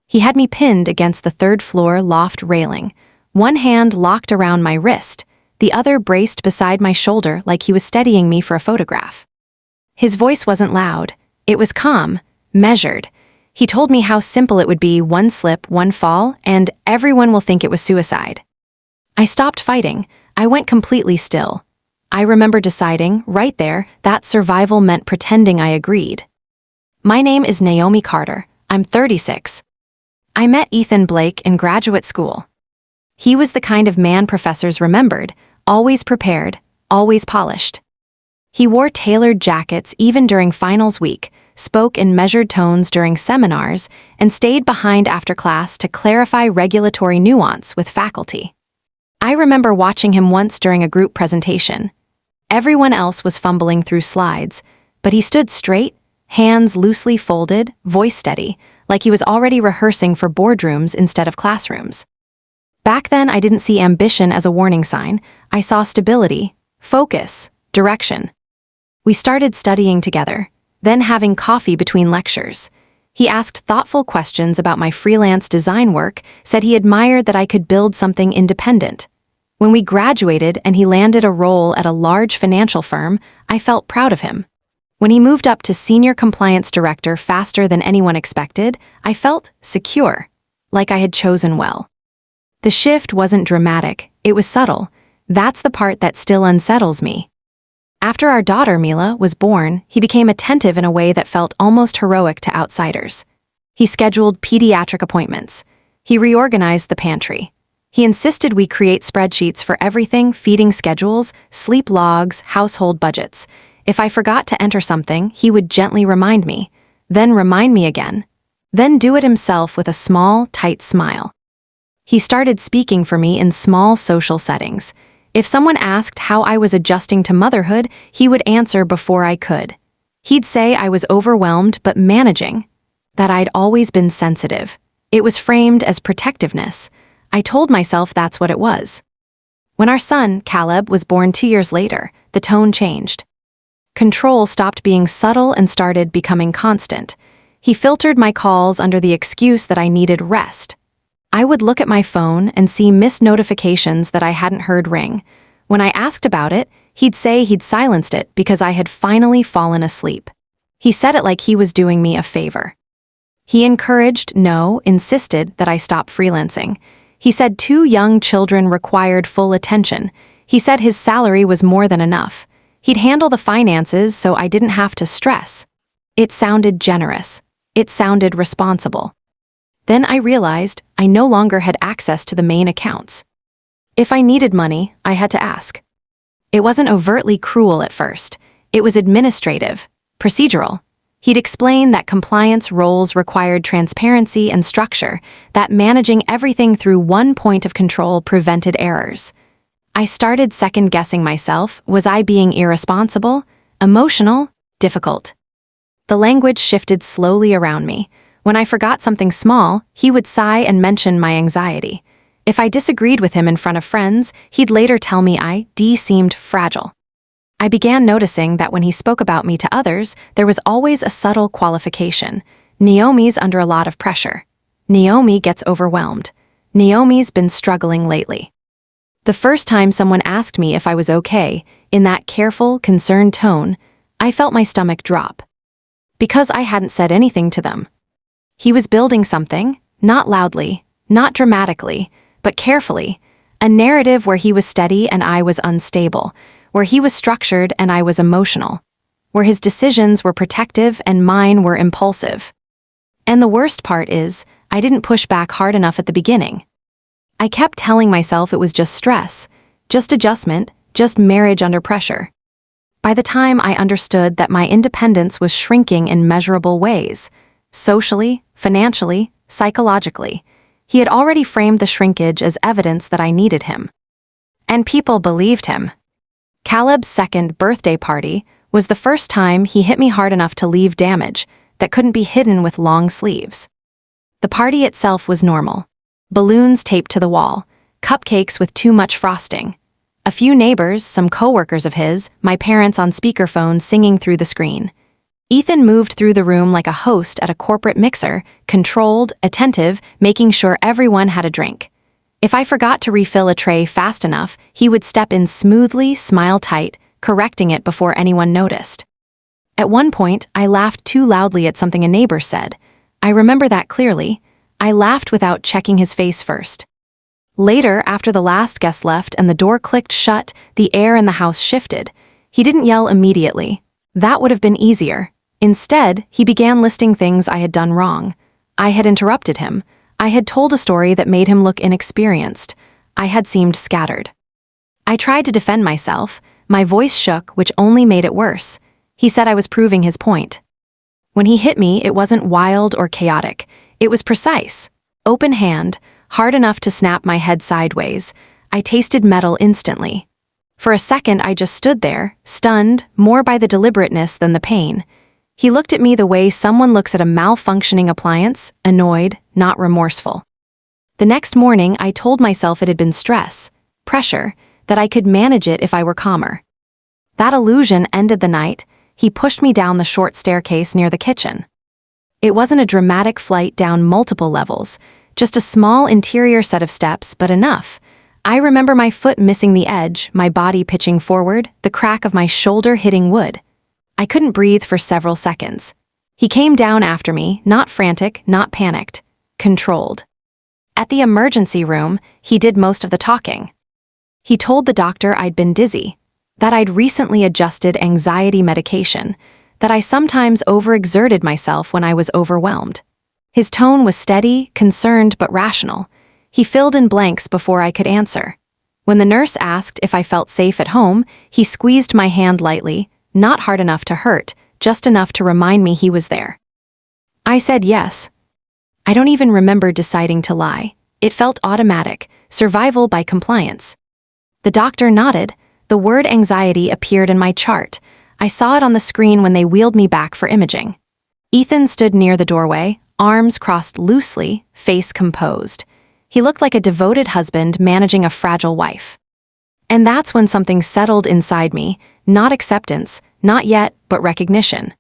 He had me pinned against the third-floor loft railing, one hand locked around my wrist, the other braced beside my shoulder like he was steadying me for a photograph. His voice wasn't loud. It was calm, measured. He told me how simple it would be: one slip, one fall, and everyone will think it was suicide. I stopped fighting. I went completely still. I remember deciding, right there, that survival meant pretending I agreed. My name is Naomi Carter. I'm 36. I met Ethan Blake in graduate school. He was the kind of man professors remembered, always prepared, always polished. He wore tailored jackets even during finals week, spoke in measured tones during seminars, and stayed behind after class to clarify regulatory nuance with faculty. I remember watching him once during a group presentation. Everyone else was fumbling through slides, but he stood straight, hands loosely folded, voice steady, like he was already rehearsing for boardrooms instead of classrooms. Back then, I didn't see ambition as a warning sign. I saw stability, focus, direction. We started studying together, then having coffee between lectures. He asked thoughtful questions about my freelance design work, said he admired that I could build something independent. When we graduated and he landed a role at a large financial firm, I felt proud of him. When he moved up to senior compliance director faster than anyone expected, I felt secure, like I had chosen well. The shift wasn't dramatic, it was subtle. That's the part that still unsettles me. After our daughter, Mila, was born, he became attentive in a way that felt almost heroic to outsiders. He scheduled pediatric appointments. He reorganized the pantry. He insisted we create spreadsheets for everything: feeding schedules, sleep logs, household budgets. If I forgot to enter something, he would gently remind me, then remind me again, then do it himself with a small, tight smile. He started speaking for me in small social settings. If someone asked how I was adjusting to motherhood, he would answer before I could. He'd say I was overwhelmed but managing, that I'd always been sensitive. It was framed as protectiveness. I told myself that's what it was. When our son, Caleb, was born 2 years later, the tone changed. Control stopped being subtle and started becoming constant. He filtered my calls under the excuse that I needed rest. I would look at my phone and see missed notifications that I hadn't heard ring. When I asked about it, he'd say he'd silenced it because I had finally fallen asleep. He said it like he was doing me a favor. He encouraged, no, insisted that I stop freelancing. He said 2 young children required full attention. He said his salary was more than enough. He'd handle the finances so I didn't have to stress. It sounded generous. It sounded responsible. Then I realized I no longer had access to the main accounts. If I needed money, I had to ask. It wasn't overtly cruel at first. It was administrative, procedural. He'd explain that compliance roles required transparency and structure, that managing everything through one point of control prevented errors. I started second-guessing myself. Was I being irresponsible, emotional, difficult? The language shifted slowly around me. When I forgot something small, he would sigh and mention my anxiety. If I disagreed with him in front of friends, he'd later tell me I seemed fragile. I began noticing that when he spoke about me to others, there was always a subtle qualification. Naomi's under a lot of pressure. Naomi gets overwhelmed. Naomi's been struggling lately. The first time someone asked me if I was okay, in that careful, concerned tone, I felt my stomach drop. Because I hadn't said anything to them. He was building something, not loudly, not dramatically, but carefully, a narrative where he was steady and I was unstable, where he was structured and I was emotional, where his decisions were protective and mine were impulsive. And the worst part is, I didn't push back hard enough at the beginning. I kept telling myself it was just stress, just adjustment, just marriage under pressure. By the time I understood that my independence was shrinking in measurable ways, socially, financially, psychologically, he had already framed the shrinkage as evidence that I needed him. And people believed him. Caleb's second birthday party was the first time he hit me hard enough to leave damage that couldn't be hidden with long sleeves. The party itself was normal. Balloons taped to the wall, cupcakes with too much frosting. A few neighbors, some coworkers of his, my parents on speakerphone singing through the screen. Ethan moved through the room like a host at a corporate mixer, controlled, attentive, making sure everyone had a drink. If I forgot to refill a tray fast enough, he would step in smoothly, smile tight, correcting it before anyone noticed. At one point, I laughed too loudly at something a neighbor said. I remember that clearly. I laughed without checking his face first. Later, after the last guest left and the door clicked shut, the air in the house shifted. He didn't yell immediately. That would have been easier. Instead, he began listing things I had done wrong. I had interrupted him. I had told a story that made him look inexperienced. I had seemed scattered. I tried to defend myself. My voice shook, which only made it worse. He said I was proving his point. When he hit me, it wasn't wild or chaotic. It was precise. Open hand, hard enough to snap my head sideways. I tasted metal instantly. For a second, I just stood there, stunned, more by the deliberateness than the pain. He looked at me the way someone looks at a malfunctioning appliance, annoyed, not remorseful. The next morning, I told myself it had been stress, pressure, that I could manage it if I were calmer. That illusion ended the night. He pushed me down the short staircase near the kitchen. It wasn't a dramatic flight down multiple levels, just a small interior set of steps, but enough. I remember my foot missing the edge, my body pitching forward, the crack of my shoulder hitting wood. I couldn't breathe for several seconds. He came down after me, not frantic, not panicked, controlled. At the emergency room, he did most of the talking. He told the doctor I'd been dizzy, that I'd recently adjusted anxiety medication, that I sometimes overexerted myself when I was overwhelmed. His tone was steady, concerned, but rational. He filled in blanks before I could answer. When the nurse asked if I felt safe at home, he squeezed my hand lightly, not hard enough to hurt, just enough to remind me he was there. I said yes. I don't even remember deciding to lie. It felt automatic, survival by compliance. The doctor nodded. The word anxiety appeared in my chart. I saw it on the screen when they wheeled me back for imaging. Ethan stood near the doorway, arms crossed loosely, face composed. He looked like a devoted husband managing a fragile wife. And that's when something settled inside me, not acceptance, not yet, but recognition.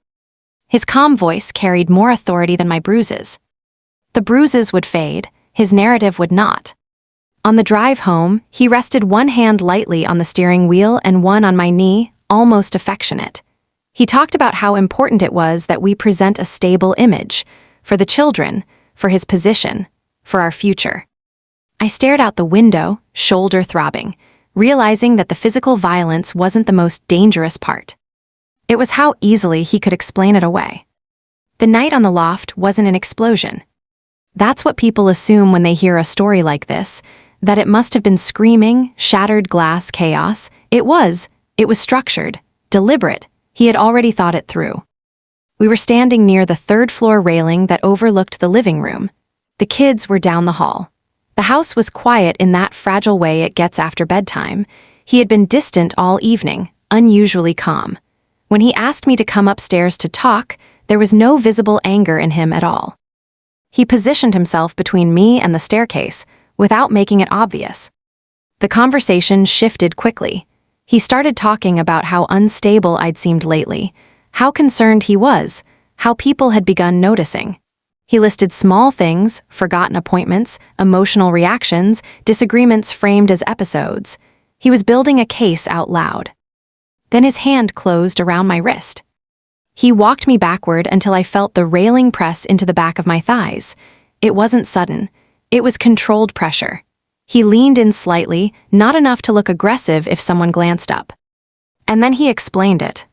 His calm voice carried more authority than my bruises. The bruises would fade, his narrative would not. On the drive home, he rested one hand lightly on the steering wheel and one on my knee, almost affectionate. He talked about how important it was that we present a stable image, for the children, for his position, for our future. I stared out the window, shoulder throbbing, realizing that the physical violence wasn't the most dangerous part. It was how easily he could explain it away. The night on the loft wasn't an explosion. That's what people assume when they hear a story like this, that it must have been screaming, shattered glass chaos. It was structured, deliberate. He had already thought it through. We were standing near the third-floor railing that overlooked the living room. The kids were down the hall. The house was quiet in that fragile way it gets after bedtime. He had been distant all evening, unusually calm. When he asked me to come upstairs to talk, there was no visible anger in him at all. He positioned himself between me and the staircase, without making it obvious. The conversation shifted quickly. He started talking about how unstable I'd seemed lately, how concerned he was, how people had begun noticing. He listed small things, forgotten appointments, emotional reactions, disagreements framed as episodes. He was building a case out loud. Then his hand closed around my wrist. He walked me backward until I felt the railing press into the back of my thighs. It wasn't sudden. It was controlled pressure. He leaned in slightly, not enough to look aggressive if someone glanced up. And then he explained it.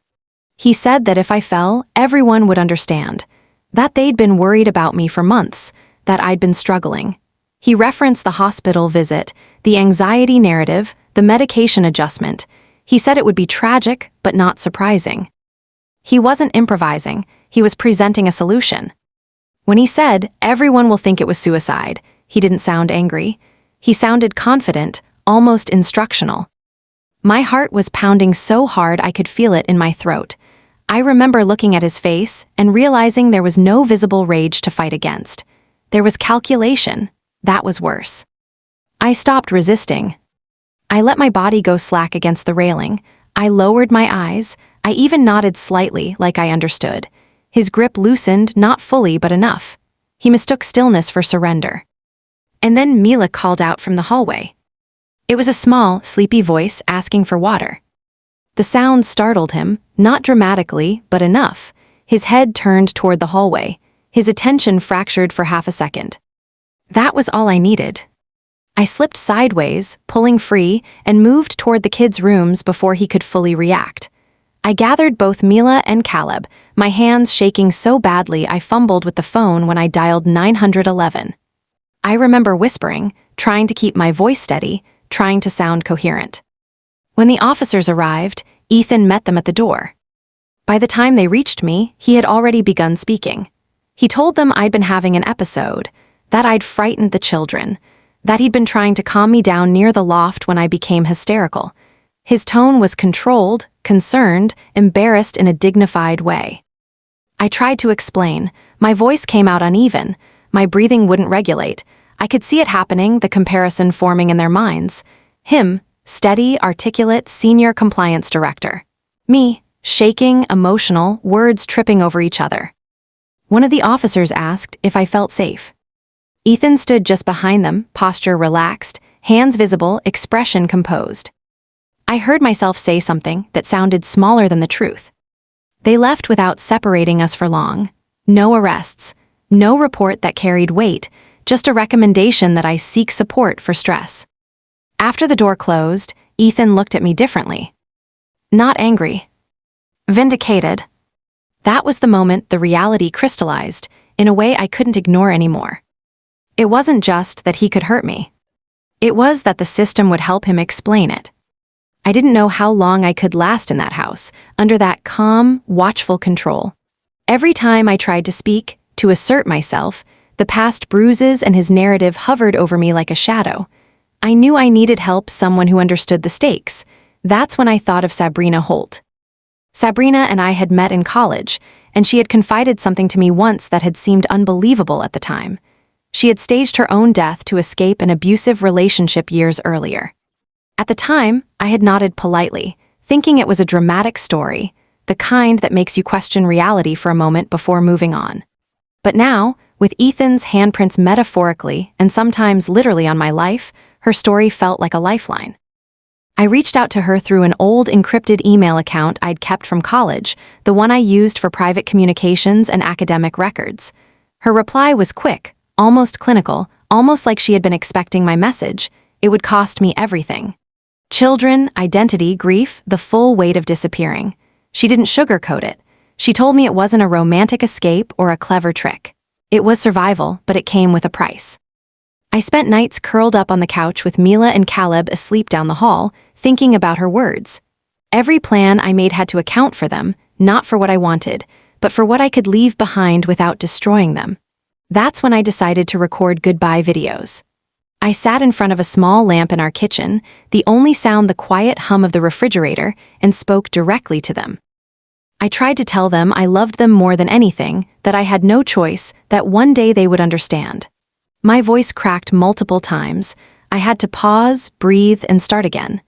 He said that if I fell, everyone would understand. That they'd been worried about me for months, that I'd been struggling. He referenced the hospital visit, the anxiety narrative, the medication adjustment. He said it would be tragic, but not surprising. He wasn't improvising, he was presenting a solution. When he said, everyone will think it was suicide, he didn't sound angry. He sounded confident, almost instructional. My heart was pounding so hard I could feel it in my throat. I remember looking at his face and realizing there was no visible rage to fight against. There was calculation. That was worse. I stopped resisting. I let my body go slack against the railing. I lowered my eyes. I even nodded slightly, like I understood. His grip loosened, not fully but enough. He mistook stillness for surrender. And then Mila called out from the hallway. It was a small, sleepy voice asking for water. The sound startled him, not dramatically, but enough. His head turned toward the hallway, his attention fractured for half a second. That was all I needed. I slipped sideways, pulling free, and moved toward the kids' rooms before he could fully react. I gathered both Mila and Caleb, my hands shaking so badly I fumbled with the phone when I dialed 911. I remember whispering, trying to keep my voice steady, trying to sound coherent. When the officers arrived, Ethan met them at the door. By the time they reached me, he had already begun speaking. He told them I'd been having an episode, that I'd frightened the children, that he'd been trying to calm me down near the loft when I became hysterical. His tone was controlled, concerned, embarrassed in a dignified way. I tried to explain. My voice came out uneven. My breathing wouldn't regulate. I could see it happening, the comparison forming in their minds. Him, steady, articulate, senior compliance director. Me, shaking, emotional, words tripping over each other. One of the officers asked if I felt safe. Ethan stood just behind them, posture relaxed, hands visible, expression composed. I heard myself say something that sounded smaller than the truth. They left without separating us for long. No arrests, no report that carried weight, just a recommendation that I seek support for stress. After the door closed, Ethan looked at me differently. Not angry. Vindicated. That was the moment the reality crystallized, in a way I couldn't ignore anymore. It wasn't just that he could hurt me. It was that the system would help him explain it. I didn't know how long I could last in that house, under that calm, watchful control. Every time I tried to speak, to assert myself, the past bruises and his narrative hovered over me like a shadow. I knew I needed help, someone who understood the stakes. That's when I thought of Sabrina Holt. Sabrina and I had met in college, and she had confided something to me once that had seemed unbelievable at the time. She had staged her own death to escape an abusive relationship years earlier. At the time, I had nodded politely, thinking it was a dramatic story, the kind that makes you question reality for a moment before moving on. But now, with Ethan's handprints metaphorically and sometimes literally on my life, her story felt like a lifeline. I reached out to her through an old encrypted email account I'd kept from college, the one I used for private communications and academic records. Her reply was quick, almost clinical, almost like she had been expecting my message. It would cost me everything. Children, identity, grief, the full weight of disappearing. She didn't sugarcoat it. She told me it wasn't a romantic escape or a clever trick. It was survival, but it came with a price. I spent nights curled up on the couch with Mila and Caleb asleep down the hall, thinking about her words. Every plan I made had to account for them, not for what I wanted, but for what I could leave behind without destroying them. That's when I decided to record goodbye videos. I sat in front of a small lamp in our kitchen, the only sound the quiet hum of the refrigerator, and spoke directly to them. I tried to tell them I loved them more than anything, that I had no choice, that one day they would understand. My voice cracked multiple times. I had to pause, breathe, and start again.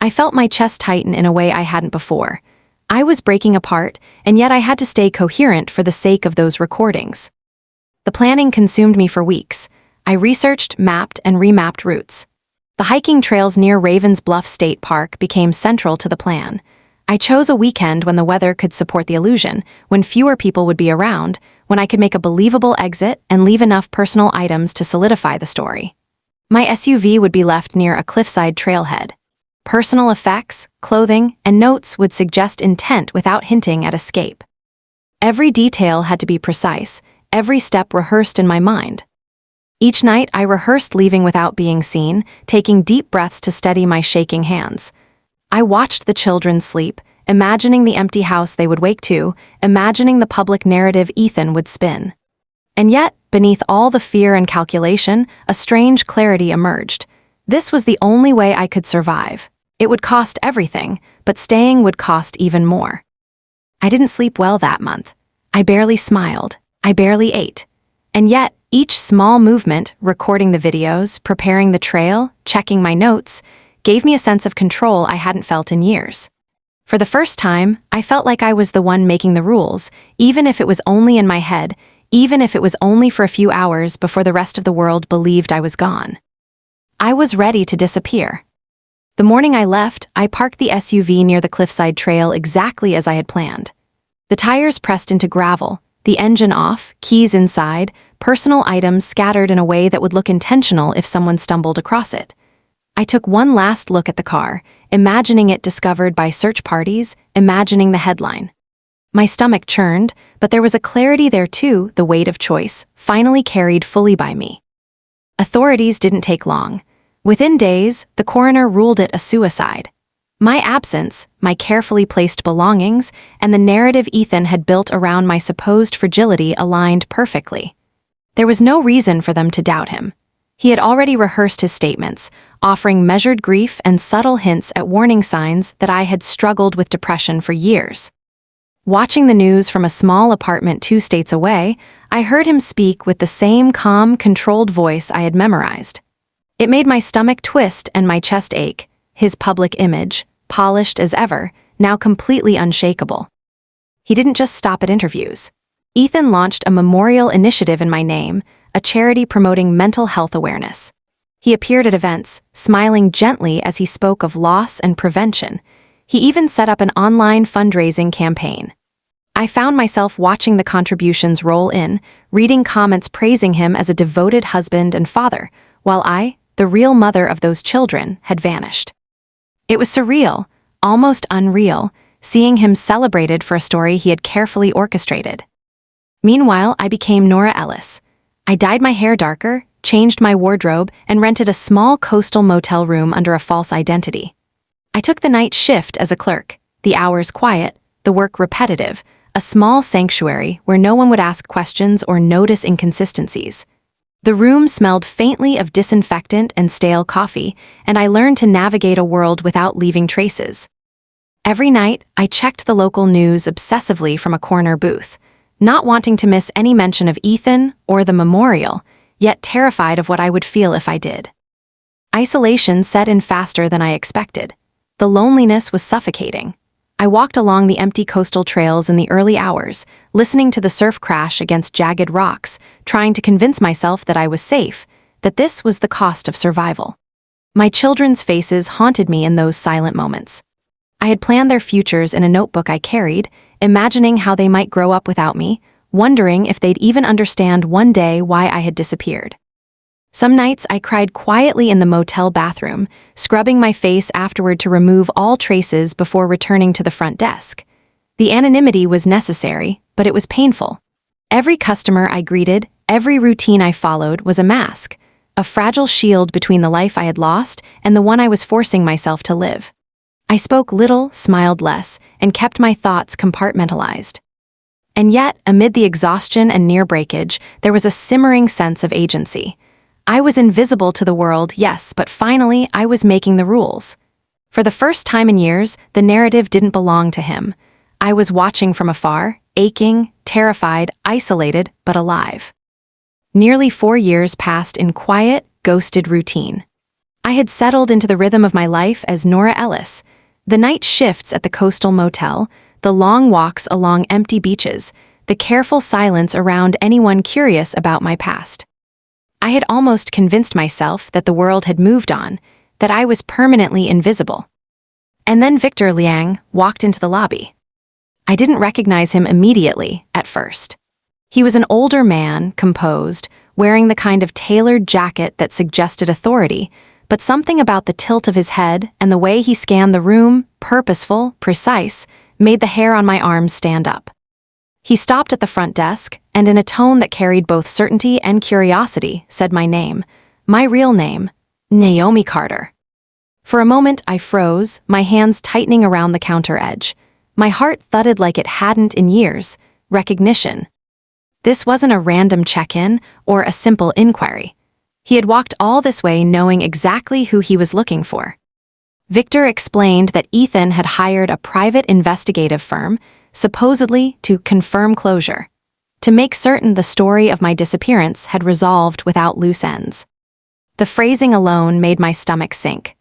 I felt my chest tighten in a way I hadn't before. I was breaking apart, and yet I had to stay coherent for the sake of those recordings. The planning consumed me for weeks. I researched, mapped, and remapped routes. The hiking trails near Ravens Bluff State Park became central to the plan. I chose a weekend when the weather could support the illusion, when fewer people would be around, when I could make a believable exit and leave enough personal items to solidify the story. My SUV would be left near a cliffside trailhead. Personal effects, clothing, and notes would suggest intent without hinting at escape. Every detail had to be precise, every step rehearsed in my mind. Each night I rehearsed leaving without being seen, taking deep breaths to steady my shaking hands. I watched the children sleep, imagining the empty house they would wake to, imagining the public narrative Ethan would spin. And yet, beneath all the fear and calculation, a strange clarity emerged. This was the only way I could survive. It would cost everything, but staying would cost even more. I didn't sleep well that month. I barely smiled. I barely ate. And yet, each small movement, recording the videos, preparing the trail, checking my notes, gave me a sense of control I hadn't felt in years. For the first time, I felt like I was the one making the rules, even if it was only in my head, even if it was only for a few hours before the rest of the world believed I was gone. I was ready to disappear. The morning I left, I parked the SUV near the cliffside trail exactly as I had planned. The tires pressed into gravel, the engine off, keys inside, personal items scattered in a way that would look intentional if someone stumbled across it. I took one last look at the car, imagining it discovered by search parties, imagining the headline. My stomach churned, but there was a clarity there too, the weight of choice, finally carried fully by me. Authorities didn't take long. Within days, the coroner ruled it a suicide. My absence, my carefully placed belongings, and the narrative Ethan had built around my supposed fragility aligned perfectly. There was no reason for them to doubt him. He had already rehearsed his statements, offering measured grief and subtle hints at warning signs that I had struggled with depression for years. Watching the news from a small apartment 2 states away, I heard him speak with the same calm, controlled voice I had memorized. It made my stomach twist and my chest ache, his public image, polished as ever, now completely unshakable. He didn't just stop at interviews. Ethan launched a memorial initiative in my name, a charity promoting mental health awareness. He appeared at events, smiling gently as he spoke of loss and prevention. He even set up an online fundraising campaign. I found myself watching the contributions roll in, reading comments praising him as a devoted husband and father, while I, the real mother of those children, had vanished. It was surreal, almost unreal, seeing him celebrated for a story he had carefully orchestrated. Meanwhile, I became Nora Ellis. I dyed my hair darker, changed my wardrobe, and rented a small coastal motel room under a false identity. I took the night shift as a clerk, the hours quiet, the work repetitive, a small sanctuary where no one would ask questions or notice inconsistencies. The room smelled faintly of disinfectant and stale coffee, and I learned to navigate a world without leaving traces. Every night, I checked the local news obsessively from a corner booth, not wanting to miss any mention of Ethan or the memorial, yet terrified of what I would feel if I did. Isolation set in faster than I expected. The loneliness was suffocating. I walked along the empty coastal trails in the early hours, listening to the surf crash against jagged rocks, trying to convince myself that I was safe, that this was the cost of survival. My children's faces haunted me in those silent moments. I had planned their futures in a notebook I carried, imagining how they might grow up without me, wondering if they'd even understand one day why I had disappeared. Some nights I cried quietly in the motel bathroom, scrubbing my face afterward to remove all traces before returning to the front desk. The anonymity was necessary, but it was painful. Every customer I greeted, every routine I followed was a mask, a fragile shield between the life I had lost and the one I was forcing myself to live. I spoke little, smiled less, and kept my thoughts compartmentalized. And yet, amid the exhaustion and near breakage, there was a simmering sense of agency. I was invisible to the world, yes, but finally I was making the rules. For the first time in years, the narrative didn't belong to him. I was watching from afar, aching, terrified, isolated, but alive. Nearly 4 years passed in quiet, ghosted routine. I had settled into the rhythm of my life as Nora Ellis. The night shifts at the coastal motel, the long walks along empty beaches, the careful silence around anyone curious about my past. I had almost convinced myself that the world had moved on, that I was permanently invisible. And then Victor Liang walked into the lobby. I didn't recognize him immediately at first. He was an older man, composed, wearing the kind of tailored jacket that suggested authority, but something about the tilt of his head and the way he scanned the room, purposeful, precise, made the hair on my arms stand up. He stopped at the front desk, and in a tone that carried both certainty and curiosity, said my name, my real name, Naomi Carter. For a moment I froze, my hands tightening around the counter edge. My heart thudded like it hadn't in years. Recognition. This wasn't a random check-in or a simple inquiry. He had walked all this way knowing exactly who he was looking for. Victor explained that Ethan had hired a private investigative firm, supposedly to confirm closure, to make certain the story of my disappearance had resolved without loose ends. The phrasing alone made my stomach sink.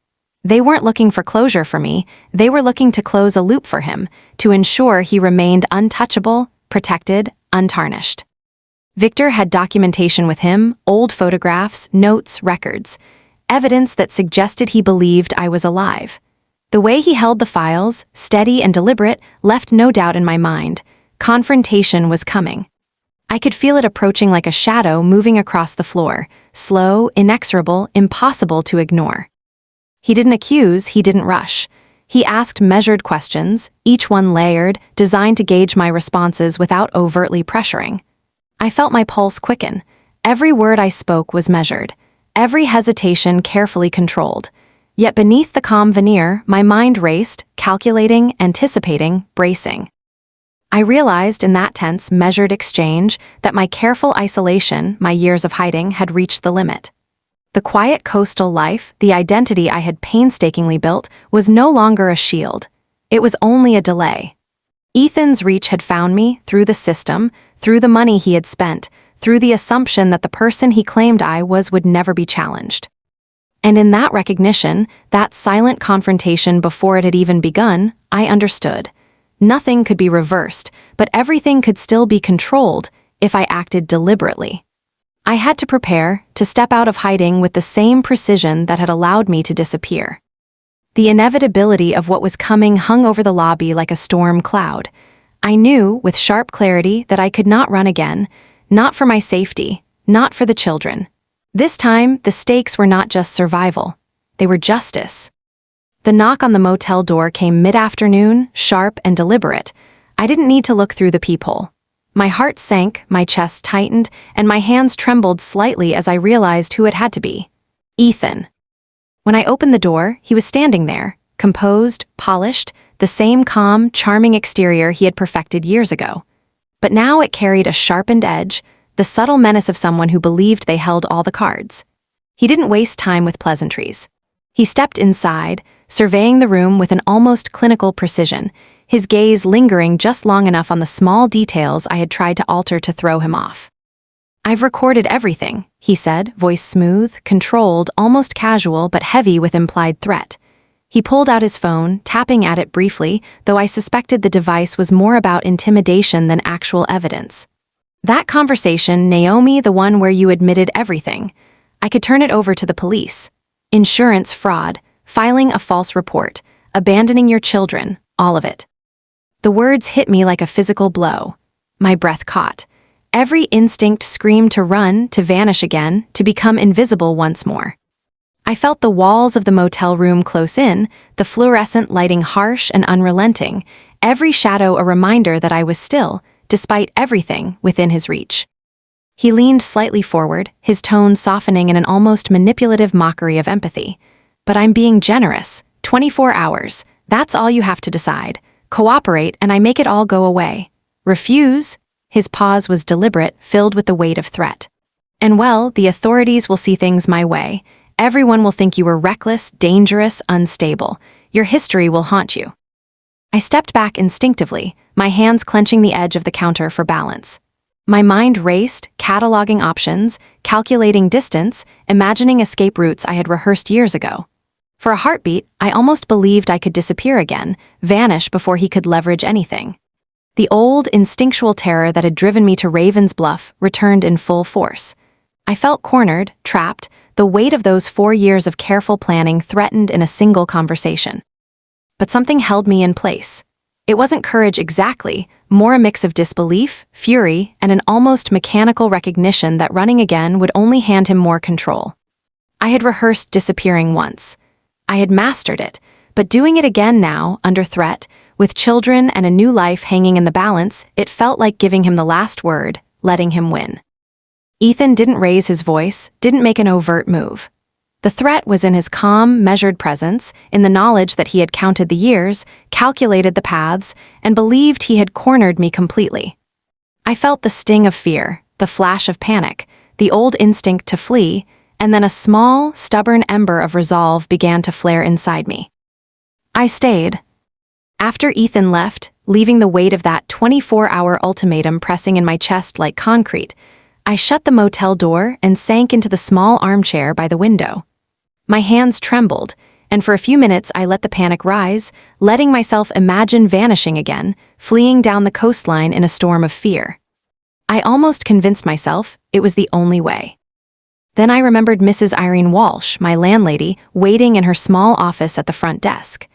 They weren't looking for closure for me, they were looking to close a loop for him, to ensure he remained untouchable, protected, untarnished. Victor had documentation with him, old photographs, notes, records, evidence that suggested he believed I was alive. The way he held the files, steady and deliberate, left no doubt in my mind. Confrontation was coming. I could feel it approaching like a shadow moving across the floor, slow, inexorable, impossible to ignore. He didn't accuse, he didn't rush. He asked measured questions, each one layered, designed to gauge my responses without overtly pressuring. I felt my pulse quicken. Every word I spoke was measured, every hesitation carefully controlled. Yet beneath the calm veneer, my mind raced, calculating, anticipating, bracing. I realized in that tense, measured exchange that my careful isolation, my years of hiding, had reached the limit. The quiet coastal life, the identity I had painstakingly built, was no longer a shield. It was only a delay. Ethan's reach had found me through the system, through the money he had spent, through the assumption that the person he claimed I was would never be challenged. And in that recognition, that silent confrontation before it had even begun, I understood. Nothing could be reversed, but everything could still be controlled if I acted deliberately. I had to prepare to step out of hiding with the same precision that had allowed me to disappear. The inevitability of what was coming hung over the lobby like a storm cloud. I knew with sharp clarity that I could not run again, not for my safety, not for the children. This time, the stakes were not just survival, they were justice. The knock on the motel door came mid-afternoon, sharp and deliberate. I didn't need to look through the peephole. My heart sank, my chest tightened, and my hands trembled slightly as I realized who it had to be. Ethan. When I opened the door, he was standing there, composed, polished, the same calm, charming exterior he had perfected years ago. But now it carried a sharpened edge, the subtle menace of someone who believed they held all the cards. He didn't waste time with pleasantries. He stepped inside, surveying the room with an almost clinical precision, his gaze lingering just long enough on the small details I had tried to alter to throw him off. "I've recorded everything," he said, voice smooth, controlled, almost casual but heavy with implied threat. He pulled out his phone, tapping at it briefly, though I suspected the device was more about intimidation than actual evidence. "That conversation, Naomi, the one where you admitted everything. I could turn it over to the police. Insurance fraud, filing a false report, abandoning your children, all of it." The words hit me like a physical blow. My breath caught. Every instinct screamed to run, to vanish again, to become invisible once more. I felt the walls of the motel room close in, the fluorescent lighting harsh and unrelenting, every shadow a reminder that I was still, despite everything, within his reach. He leaned slightly forward, his tone softening in an almost manipulative mockery of empathy. "But I'm being generous. 24 hours. That's all you have to decide. Cooperate and I make it all go away. Refuse?" His pause was deliberate, filled with the weight of threat. "And well, the authorities will see things my way. Everyone will think you were reckless, dangerous, unstable. Your history will haunt you." I stepped back instinctively, my hands clenching the edge of the counter for balance. My mind raced, cataloging options, calculating distance, imagining escape routes I had rehearsed years ago. For a heartbeat, I almost believed I could disappear again, vanish before he could leverage anything. The old, instinctual terror that had driven me to Raven's Bluff returned in full force. I felt cornered, trapped, the weight of those 4 years of careful planning threatened in a single conversation. But something held me in place. It wasn't courage exactly, more a mix of disbelief, fury, and an almost mechanical recognition that running again would only hand him more control. I had rehearsed disappearing once. I had mastered it, but doing it again now, under threat, with children and a new life hanging in the balance, it felt like giving him the last word, letting him win. Ethan didn't raise his voice, didn't make an overt move. The threat was in his calm, measured presence, in the knowledge that he had counted the years, calculated the paths, and believed he had cornered me completely. I felt the sting of fear, the flash of panic, the old instinct to flee, and then a small, stubborn ember of resolve began to flare inside me. I stayed. After Ethan left, leaving the weight of that 24-hour ultimatum pressing in my chest like concrete, I shut the motel door and sank into the small armchair by the window. My hands trembled, and for a few minutes I let the panic rise, letting myself imagine vanishing again, fleeing down the coastline in a storm of fear. I almost convinced myself it was the only way. Then I remembered Mrs. Irene Walsh, my landlady, waiting in her small office at the front desk.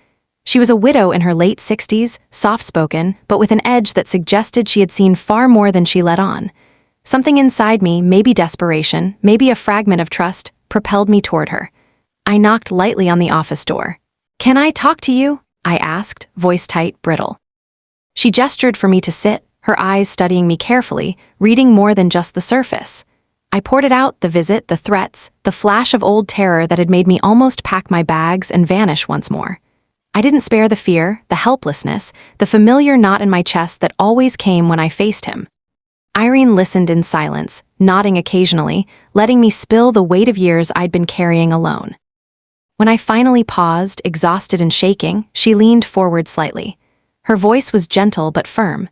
She was a widow in her late 60s, soft-spoken, but with an edge that suggested she had seen far more than she let on. Something inside me, maybe desperation, maybe a fragment of trust, propelled me toward her. I knocked lightly on the office door. "Can I talk to you?" I asked, voice tight, brittle. She gestured for me to sit, her eyes studying me carefully, reading more than just the surface. I poured it out, the visit, the threats, the flash of old terror that had made me almost pack my bags and vanish once more. I didn't spare the fear, the helplessness, the familiar knot in my chest that always came when I faced him. Irene listened in silence, nodding occasionally, letting me spill the weight of years I'd been carrying alone. When I finally paused, exhausted and shaking, she leaned forward slightly. Her voice was gentle but firm.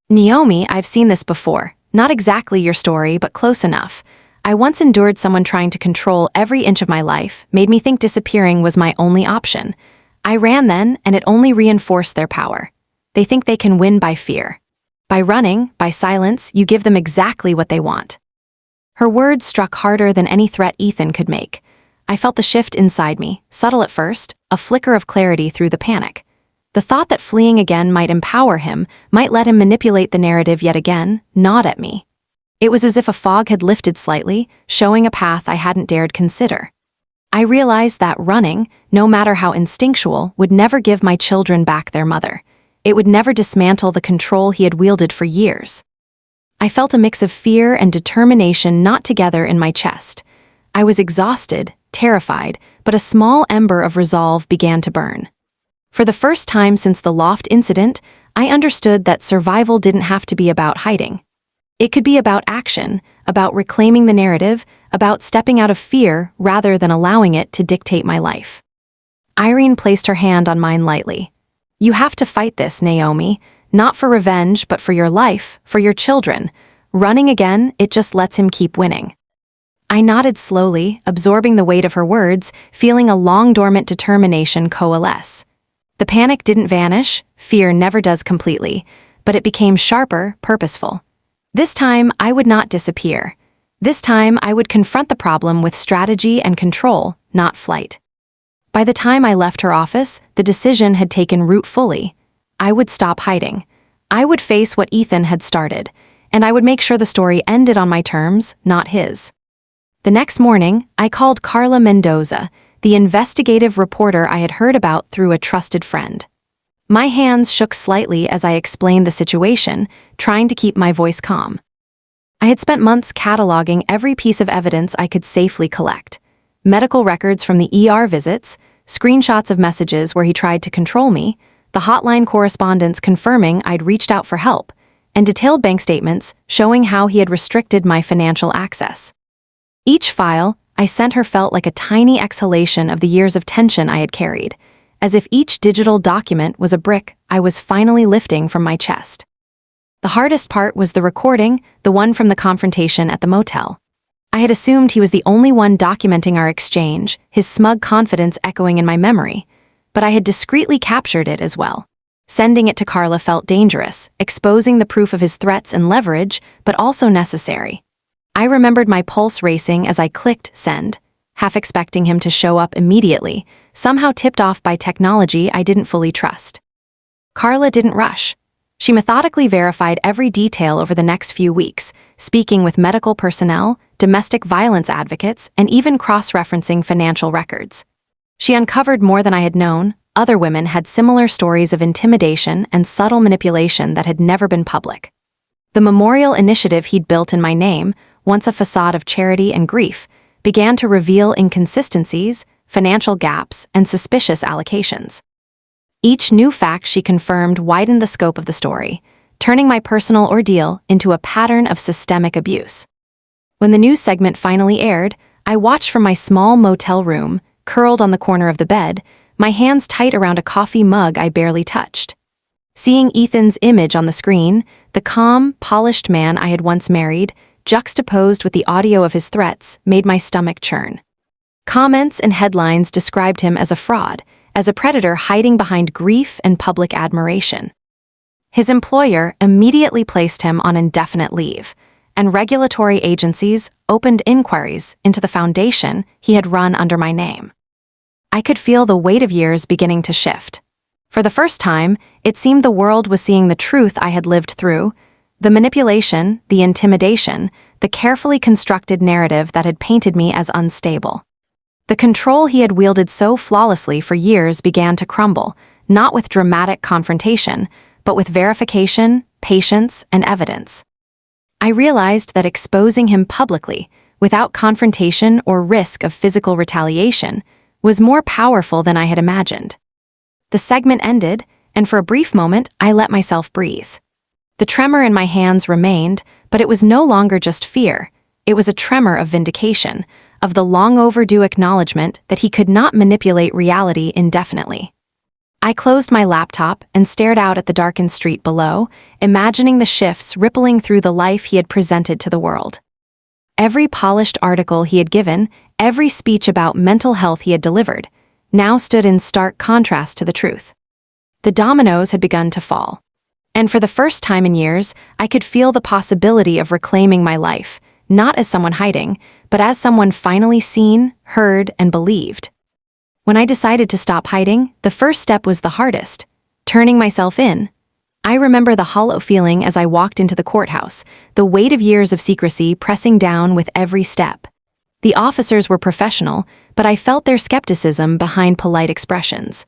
"Naomi, I've seen this before. Not exactly your story, but close enough. I once endured someone trying to control every inch of my life, made me think disappearing was my only option. I ran then, and it only reinforced their power. They think they can win by fear. By running, by silence, you give them exactly what they want." Her words struck harder than any threat Ethan could make. I felt the shift inside me, subtle at first, a flicker of clarity through the panic. The thought that fleeing again might empower him, might let him manipulate the narrative yet again, gnawed at me. It was as if a fog had lifted slightly, showing a path I hadn't dared consider. I realized that running, no matter how instinctual, would never give my children back their mother. It would never dismantle the control he had wielded for years. I felt a mix of fear and determination knot together in my chest. I was exhausted, terrified, but a small ember of resolve began to burn. For the first time since the Loft incident, I understood that survival didn't have to be about hiding. It could be about action, about reclaiming the narrative, about stepping out of fear rather than allowing it to dictate my life. Irene placed her hand on mine lightly. "You have to fight this, Naomi. Not for revenge, but for your life, for your children. Running again, it just lets him keep winning." I nodded slowly, absorbing the weight of her words, feeling a long-dormant determination coalesce. The panic didn't vanish, fear never does completely, but it became sharper, purposeful. This time, I would not disappear. This time, I would confront the problem with strategy and control, not flight. By the time I left her office, the decision had taken root fully. I would stop hiding. I would face what Ethan had started, and I would make sure the story ended on my terms, not his. The next morning, I called Carla Mendoza, the investigative reporter I had heard about through a trusted friend. My hands shook slightly as I explained the situation, trying to keep my voice calm. I had spent months cataloging every piece of evidence I could safely collect. Medical records from the ER visits, screenshots of messages where he tried to control me, the hotline correspondence confirming I'd reached out for help, and detailed bank statements showing how he had restricted my financial access. Each file I sent her felt like a tiny exhalation of the years of tension I had carried, as if each digital document was a brick I was finally lifting from my chest. The hardest part was the recording, the one from the confrontation at the motel. I had assumed he was the only one documenting our exchange, his smug confidence echoing in my memory, but I had discreetly captured it as well. Sending it to Carla felt dangerous, exposing the proof of his threats and leverage, but also necessary. I remembered my pulse racing as I clicked send, half expecting him to show up immediately, somehow tipped off by technology I didn't fully trust. Carla didn't rush. She methodically verified every detail over the next few weeks, speaking with medical personnel, domestic violence advocates, and even cross-referencing financial records. She uncovered more than I had known. Other women had similar stories of intimidation and subtle manipulation that had never been public. The memorial initiative he'd built in my name, once a facade of charity and grief, began to reveal inconsistencies, financial gaps, and suspicious allocations. Each new fact she confirmed widened the scope of the story, turning my personal ordeal into a pattern of systemic abuse. When the news segment finally aired, I watched from my small motel room, curled on the corner of the bed, my hands tight around a coffee mug I barely touched. Seeing Ethan's image on the screen, the calm, polished man I had once married, juxtaposed with the audio of his threats, made my stomach churn. Comments and headlines described him as a fraud, as a predator hiding behind grief and public admiration. His employer immediately placed him on indefinite leave, and regulatory agencies opened inquiries into the foundation he had run under my name. I could feel the weight of years beginning to shift. For the first time, it seemed the world was seeing the truth I had lived through, the manipulation, the intimidation, the carefully constructed narrative that had painted me as unstable. The control he had wielded so flawlessly for years began to crumble, not with dramatic confrontation, but with verification, patience, and evidence. I realized that exposing him publicly, without confrontation or risk of physical retaliation, was more powerful than I had imagined. The segment ended, and for a brief moment, I let myself breathe. The tremor in my hands remained, but it was no longer just fear. It was a tremor of vindication, of the long-overdue acknowledgement that he could not manipulate reality indefinitely. I closed my laptop and stared out at the darkened street below, imagining the shifts rippling through the life he had presented to the world. Every polished article he had given, every speech about mental health he had delivered, now stood in stark contrast to the truth. The dominoes had begun to fall. And for the first time in years, I could feel the possibility of reclaiming my life, not as someone hiding, but as someone finally seen, heard, and believed. When I decided to stop hiding, the first step was the hardest, turning myself in. I remember the hollow feeling as I walked into the courthouse, the weight of years of secrecy pressing down with every step. The officers were professional, but I felt their skepticism behind polite expressions.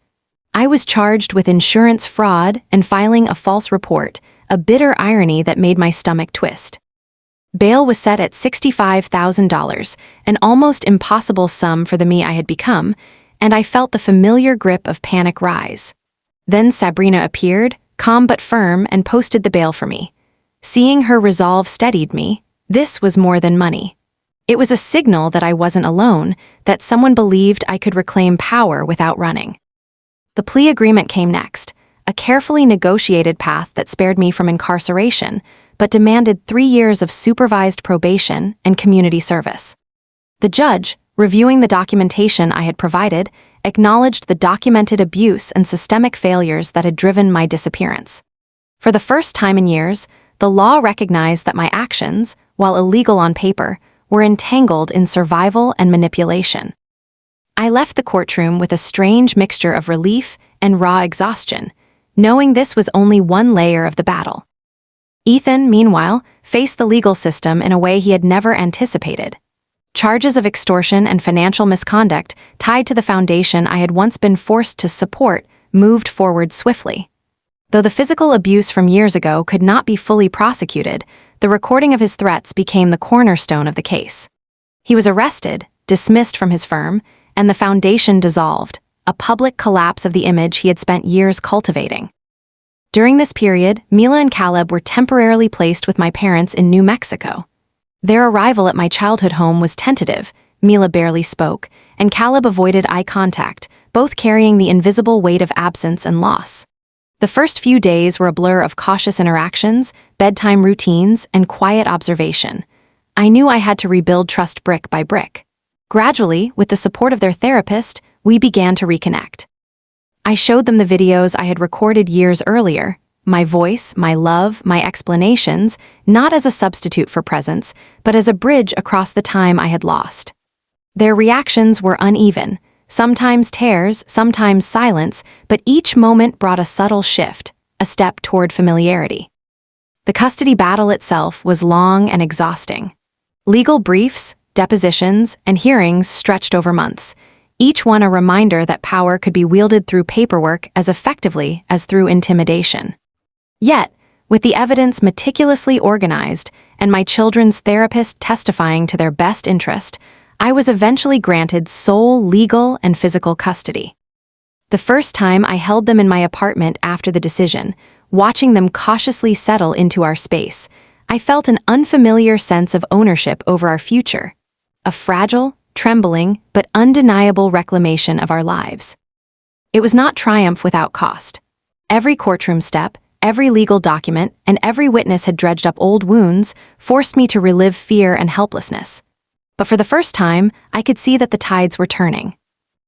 I was charged with insurance fraud and filing a false report, a bitter irony that made my stomach twist. Bail was set at $65,000, an almost impossible sum for the me I had become, and I felt the familiar grip of panic rise. Then Sabrina appeared, calm but firm, and posted the bail for me. Seeing her resolve steadied me. This was more than money. It was a signal that I wasn't alone, that someone believed I could reclaim power without running. The plea agreement came next, a carefully negotiated path that spared me from incarceration, but demanded 3 years of supervised probation and community service. The judge, reviewing the documentation I had provided, acknowledged the documented abuse and systemic failures that had driven my disappearance. For the first time in years, the law recognized that my actions, while illegal on paper, were entangled in survival and manipulation. I left the courtroom with a strange mixture of relief and raw exhaustion, knowing this was only one layer of the battle. Ethan, meanwhile, faced the legal system in a way he had never anticipated. Charges of extortion and financial misconduct tied to the foundation I had once been forced to support moved forward swiftly. Though the physical abuse from years ago could not be fully prosecuted, the recording of his threats became the cornerstone of the case. He was arrested, dismissed from his firm, and the foundation dissolved, a public collapse of the image he had spent years cultivating. During this period, Mila and Caleb were temporarily placed with my parents in New Mexico. Their arrival at my childhood home was tentative. Mila barely spoke, and Caleb avoided eye contact, both carrying the invisible weight of absence and loss. The first few days were a blur of cautious interactions, bedtime routines, and quiet observation. I knew I had to rebuild trust brick by brick. Gradually, with the support of their therapist, we began to reconnect. I showed them the videos I had recorded years earlier, my voice, my love, my explanations, not as a substitute for presence, but as a bridge across the time I had lost. Their reactions were uneven, sometimes tears, sometimes silence, but each moment brought a subtle shift, a step toward familiarity. The custody battle itself was long and exhausting. Legal briefs, depositions, and hearings stretched over months, each one a reminder that power could be wielded through paperwork as effectively as through intimidation. Yet, with the evidence meticulously organized and my children's therapist testifying to their best interest, I was eventually granted sole legal and physical custody. The first time I held them in my apartment after the decision, watching them cautiously settle into our space, I felt an unfamiliar sense of ownership over our future, a fragile, trembling, but undeniable reclamation of our lives. It was not triumph without cost. Every courtroom step, every legal document, and every witness had dredged up old wounds, forced me to relive fear and helplessness. But for the first time, I could see that the tides were turning.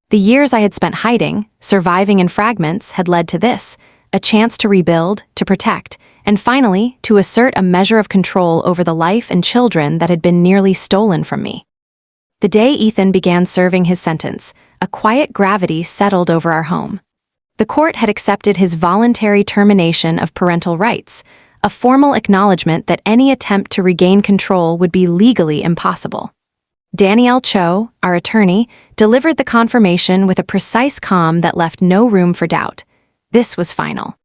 The years I had spent hiding, surviving in fragments, had led to this, a chance to rebuild, to protect, and finally, to assert a measure of control over the life and children that had been nearly stolen from me. The day Ethan began serving his sentence, a quiet gravity settled over our home. The court had accepted his voluntary termination of parental rights, a formal acknowledgement that any attempt to regain control would be legally impossible. Danielle Cho, our attorney, delivered the confirmation with a precise calm that left no room for doubt. This was final.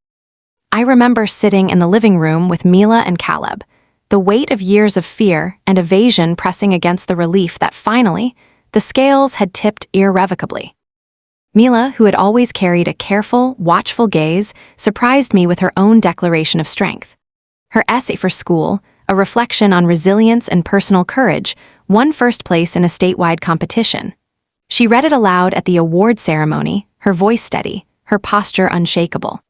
I remember sitting in the living room with Mila and Caleb, the weight of years of fear and evasion pressing against the relief that finally, the scales had tipped irrevocably. Mila, who had always carried a careful, watchful gaze, surprised me with her own declaration of strength. Her essay for school, a reflection on resilience and personal courage, won first place in a statewide competition. She read it aloud at the award ceremony, her voice steady, her posture unshakable.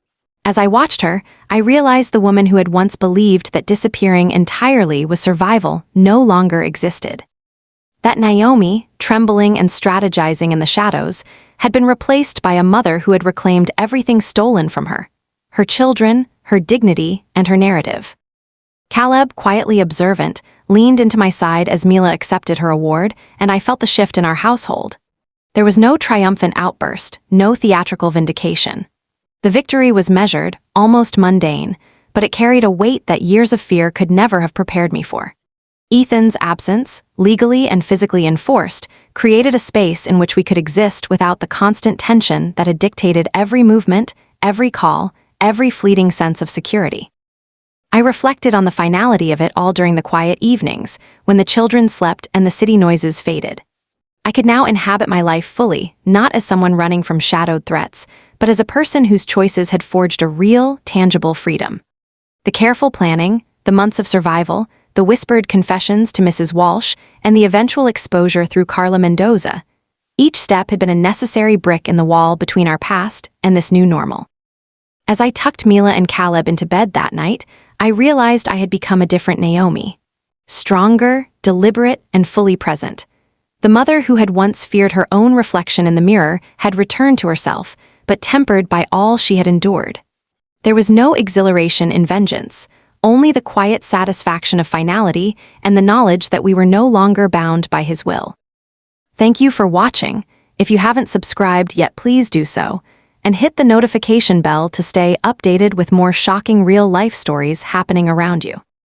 As I watched her, I realized the woman who had once believed that disappearing entirely was survival no longer existed. That Naomi, trembling and strategizing in the shadows, had been replaced by a mother who had reclaimed everything stolen from her: her children, her dignity, and her narrative. Caleb, quietly observant, leaned into my side as Mila accepted her award, and I felt the shift in our household. There was no triumphant outburst, no theatrical vindication. The victory was measured, almost mundane, but it carried a weight that years of fear could never have prepared me for. Ethan's absence, legally and physically enforced, created a space in which we could exist without the constant tension that had dictated every movement, every call, every fleeting sense of security. I reflected on the finality of it all during the quiet evenings, when the children slept and the city noises faded. I could now inhabit my life fully, not as someone running from shadowed threats, but as a person whose choices had forged a real, tangible freedom. The careful planning, the months of survival, the whispered confessions to Mrs. Walsh, and the eventual exposure through Carla Mendoza, each step had been a necessary brick in the wall between our past and this new normal. As I tucked Mila and Caleb into bed that night, I realized I had become a different Naomi. Stronger, deliberate, and fully present. The mother who had once feared her own reflection in the mirror had returned to herself, but tempered by all she had endured. There was no exhilaration in vengeance, only the quiet satisfaction of finality and the knowledge that we were no longer bound by his will. Thank you for watching. If you haven't subscribed yet, please do so, and hit the notification bell to stay updated with more shocking real-life stories happening around you.